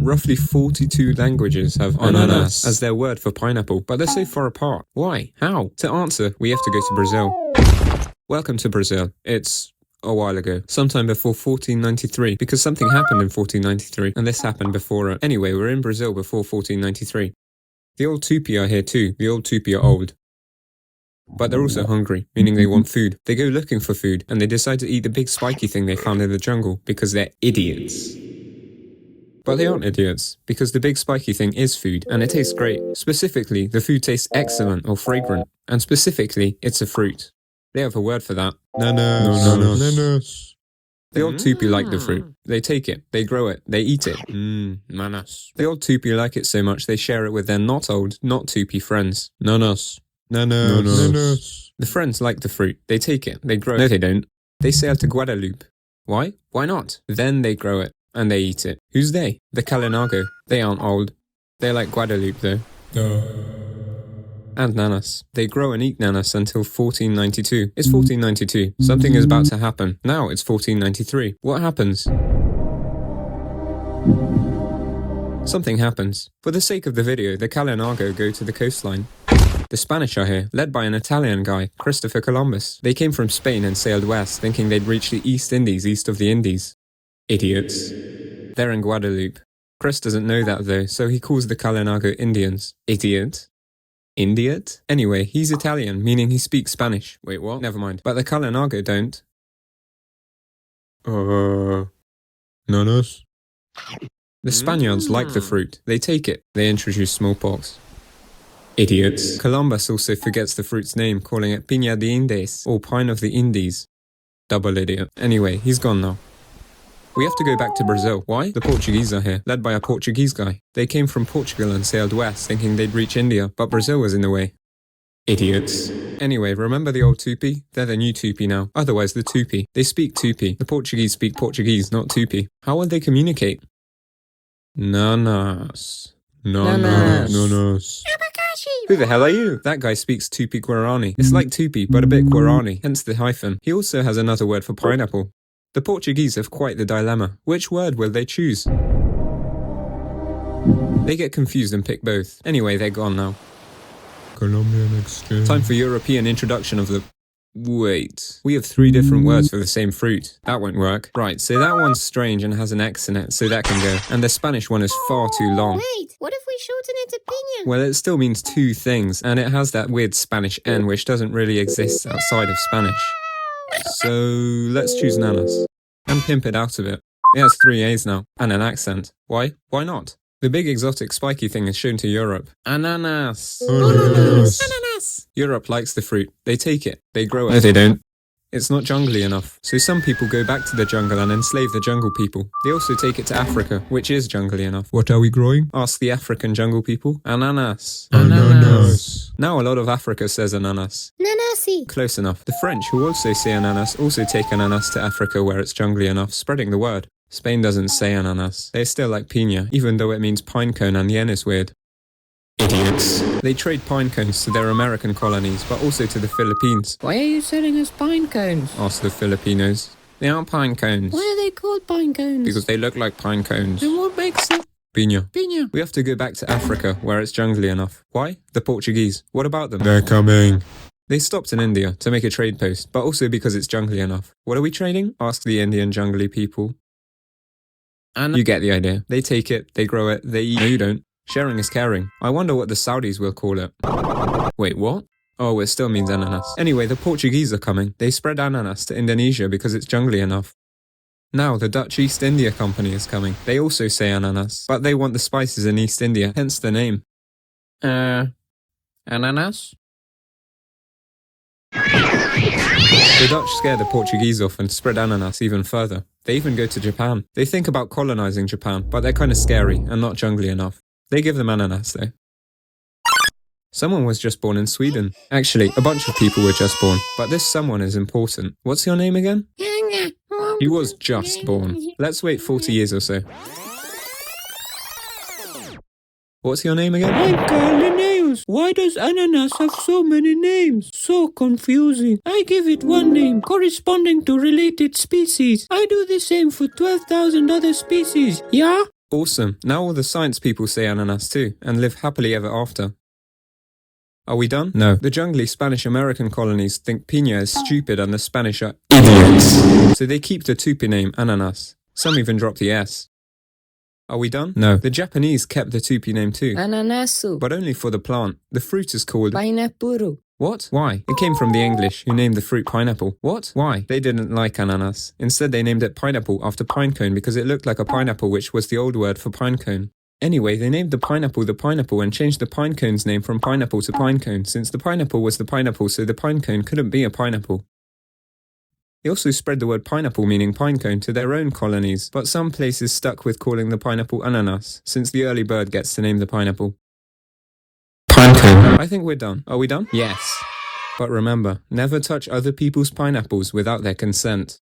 Roughly 42 languages have ananas as their word for pineapple, but they're so far apart. Why? How? To answer, we have to go to Brazil. Welcome to Brazil. It's a while ago, sometime before 1493, because something happened in 1493, and this happened before it. Anyway, we're in Brazil before 1493. The old Tupi are here too. The old Tupi are old. But they're also hungry, meaning they want food. They go looking for food, and they decide to eat the big spiky thing they found in the jungle, because they're idiots. But they aren't idiots, because the big spiky thing is food, and it tastes great. Specifically, the food tastes excellent or fragrant, and specifically, it's a fruit. They have a word for that. Ananas. The old Tupi like the fruit. They take it, they grow it, they eat it. Nanas. The old Tupi like it so much they share it with their not old, not Tupi friends. Nanas. Nanas. The friends like the fruit. They take it, they grow it. No, they don't. They sail to Guadeloupe. Why? Why not? Then they grow it, and they eat it. Who's they? The Kalinago. They aren't old. They're like Guadeloupe though. And nanas. They grow and eat nanas until 1492. It's 1492. Something is about to happen. Now it's 1493. What happens? Something happens. For the sake of the video, the Kalinago go to the coastline. The Spanish are here, led by an Italian guy, Christopher Columbus. They came from Spain and sailed west, thinking they'd reach the East Indies east of the Indies. Idiots. They're in Guadeloupe. Chris doesn't know that though, so he calls the Kalinago Indians. Idiot? Indiot? Anyway, he's Italian, meaning he speaks Spanish. Wait, what? Never mind. But the Kalinago don't. Nanas? The Spaniards like the fruit. They take it. They introduce smallpox. Idiots. Columbus also forgets the fruit's name, calling it Piña de Indies, or Pine of the Indies. Double idiot. Anyway, he's gone now. We have to go back to Brazil. Why? The Portuguese are here, led by a Portuguese guy. They came from Portugal and sailed west, thinking they'd reach India, but Brazil was in the way. Idiots. Anyway, remember the old Tupi? They're the new Tupi now, otherwise the Tupi. They speak Tupi. The Portuguese speak Portuguese, not Tupi. How would they communicate? Nanas. Nanas. Who the hell are you? That guy speaks Tupi Guarani. It's like Tupi, but a bit Guarani, hence the hyphen. He also has another word for pineapple. The Portuguese have quite the dilemma. Which word will they choose? They get confused and pick both. Anyway, they're gone now. Colombian exchange. Time for European introduction of the... Wait. We have 3 different words for the same fruit. That won't work. Right, so that one's strange and has an X in it, so that can go. And the Spanish one is far too long. Wait, what if we shorten it to piña? Well, it still means 2 things, and it has that weird Spanish N which doesn't really exist outside of Spanish. So, let's choose nanas. And pimp it out of it. It has 3 A's now, and an accent. Why? Why not? The big exotic spiky thing is shown to Europe. Ananas! Ananas! Ananas! Europe likes the fruit. They take it. They grow it. No, they don't. It's not jungly enough. So some people go back to the jungle and enslave the jungle people. They also take it to Africa, which is jungly enough. What are we growing? Ask the African jungle people. Ananas. Ananas. Now a lot of Africa says ananas. Nanasi. Close enough. The French, who also say ananas, also take ananas to Africa where it's jungly enough, spreading the word. Spain doesn't say ananas. They still like piña, even though it means pine cone and the N is weird. Idiots. They trade pine cones to their American colonies, but also to the Philippines. Why are you selling us pine cones? Ask the Filipinos. They aren't pine cones. Why are they called pine cones? Because they look like pine cones. Then what makes it? Piña. Piña. We have to go back to Africa, where it's jungly enough. Why? The Portuguese. What about them? They're coming. They stopped in India to make a trade post, but also because it's jungly enough. What are we trading? Ask the Indian jungly people. And you get the idea. They take it, they grow it, they eat. No, you don't. Sharing is caring. I wonder what the Saudis will call it. Wait, what? Oh, it still means ananas. Anyway, the Portuguese are coming. They spread ananas to Indonesia because it's jungly enough. Now, the Dutch East India Company is coming. They also say ananas, but they want the spices in East India, hence the name. Ananas? The Dutch scare the Portuguese off and spread ananas even further. They even go to Japan. They think about colonizing Japan, but they're kind of scary and not jungly enough. They give them ananas though. Someone was just born in Sweden. Actually, a bunch of people were just born, but this someone is important. What's your name again? He was just born. Let's wait 40 years or so. What's your name again? I'm Carl. Why does ananas have so many names? So confusing. I give it one name, corresponding to related species. I do the same for 12,000 other species, yeah? Awesome. Now all the science people say ananas too, and live happily ever after. Are we done? No. The jungly Spanish-American colonies think piña is stupid and the Spanish are idiots. So they keep the Tupi name ananas. Some even drop the S. Are we done? No. The Japanese kept the Tupi name too. Ananasu. But only for the plant. The fruit is called... Pineapple. What? Why? It came from the English, who named the fruit pineapple. What? Why? They didn't like ananas. Instead, they named it pineapple after pinecone because it looked like a pineapple, which was the old word for pinecone. Anyway, they named the pineapple and changed the pinecone's name from pineapple to pinecone, since the pineapple was the pineapple, so the pinecone couldn't be a pineapple. They also spread the word pineapple, meaning pinecone, to their own colonies, but some places stuck with calling the pineapple ananas, since the early bird gets to name the pineapple. Pinecone. I think we're done. Are we done? Yes. But remember, never touch other people's pineapples without their consent.